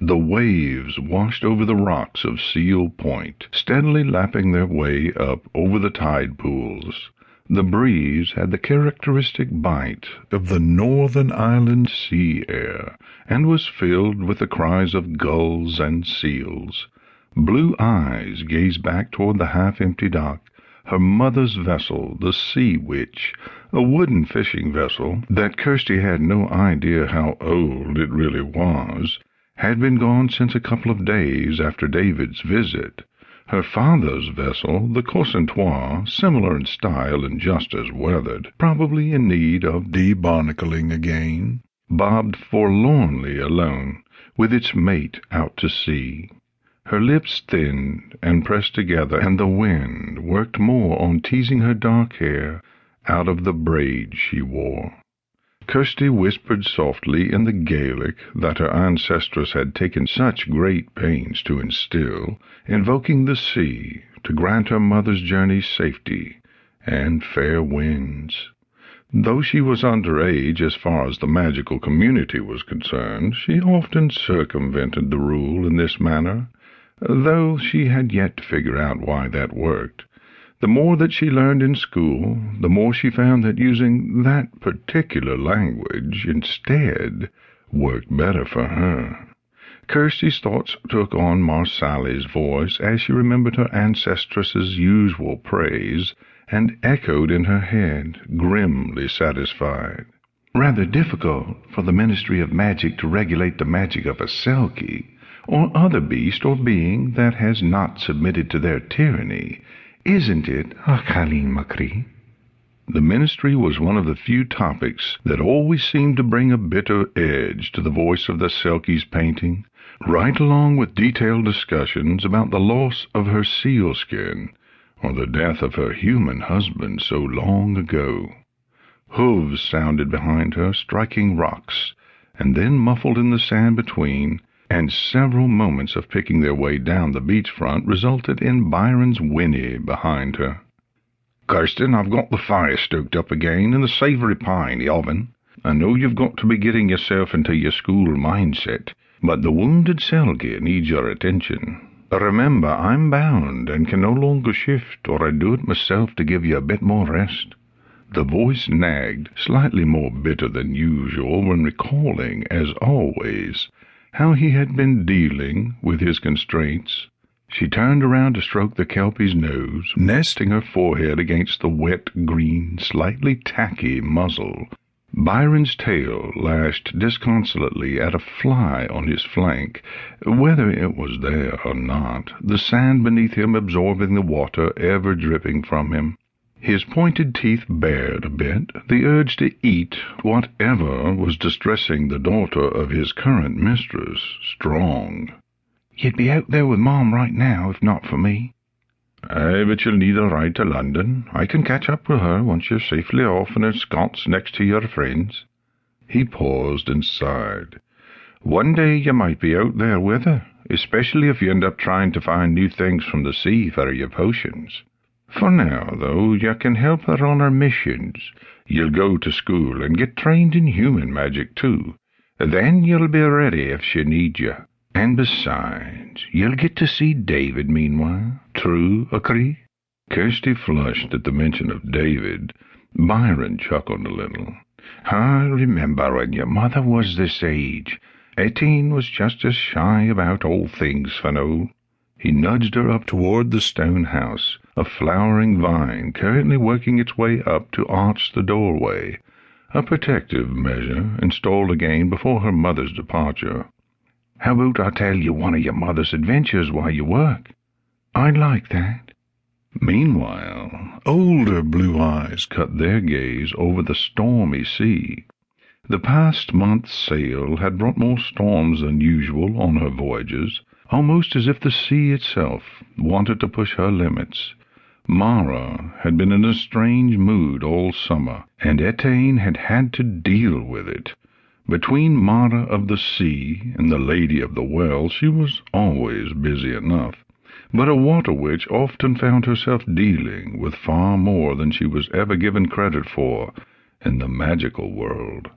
The waves washed over the rocks of Seal Point, steadily lapping their way up over the tide pools. The breeze had the characteristic bite of the northern island sea air, and was filled with the cries of gulls and seals. Blue eyes gazed back toward the half-empty dock. Her mother's vessel, the Sea Witch, a wooden fishing vessel that Kirsty had no idea how old it really was, had been gone since a couple of days after David's visit. Her father's vessel, the Corsantois, similar in style and just as weathered, probably in need of debarnacling again, bobbed forlornly alone, with its mate out to sea. Her lips thinned and pressed together, and the wind worked more on teasing her dark hair out of the braids she wore. Kirsty whispered softly in the Gaelic that her ancestress had taken such great pains to instill, invoking the sea to grant her mother's journey safety and fair winds. Though she was under age as far as the magical community was concerned, she often circumvented the rule in this manner, though she had yet to figure out why that worked. The more that she learned in school, the more she found that using that particular language instead worked better for her. Kirsty's thoughts took on Marsally's voice as she remembered her ancestress's usual praise, and echoed in her head, grimly satisfied. Rather difficult for the Ministry of Magic to regulate the magic of a Selkie, or other beast or being that has not submitted to their tyranny, isn't it, Khalin Makri? The ministry was one of the few topics that always seemed to bring a bitter edge to the voice of the Selkie's painting, right along with detailed discussions about the loss of her sealskin, or the death of her human husband so long ago. Hooves sounded behind her, striking rocks, and then muffled in the sand between, and several moments of picking their way down the beachfront resulted in Byron's whinny behind her. "Kirsten, I've got the fire stoked up again and the savoury pie in the oven. I know you've got to be getting yourself into your school mindset, but the wounded Selkie needs your attention. Remember, I'm bound and can no longer shift, or I'd do it myself to give you a bit more rest." The voice nagged, slightly more bitter than usual when recalling, as always, how he had been dealing with his constraints. She turned around to stroke the Kelpie's nose, nesting her forehead against the wet, green, slightly tacky muzzle. Byron's tail lashed disconsolately at a fly on his flank, whether it was there or not, the sand beneath him absorbing the water ever dripping from him. His pointed teeth bared a bit, the urge to eat whatever was distressing the daughter of his current mistress strong. "You'd be out there with Mom right now, if not for me." "Aye, but you'll need a ride to London. I can catch up with her once you're safely off in her scots next to your friends." He paused and sighed. "One day you might be out there with her, especially if you end up trying to find new things from the sea for your potions. For now, though, you can help her on her missions. You'll go to school and get trained in human magic, too. Then you'll be ready if she needs you. And besides, you'll get to see David meanwhile. True, Akri?" Kirsty flushed at the mention of David. Byron chuckled a little. "I remember when your mother was this age. 18 was just as shy about all things, Fano." He nudged her up toward the stone house, a flowering vine currently working its way up to arch the doorway, a protective measure installed again before her mother's departure. "How about I tell you one of your mother's adventures while you work?" "I'd like that." Meanwhile, older blue eyes cut their gaze over the stormy sea. The past month's sail had brought more storms than usual on her voyages, almost as if the sea itself wanted to push her limits. Mara had been in a strange mood all summer, and Etienne had had to deal with it. Between Mara of the Sea and the Lady of the Well she was always busy enough, but a water witch often found herself dealing with far more than she was ever given credit for in the magical world.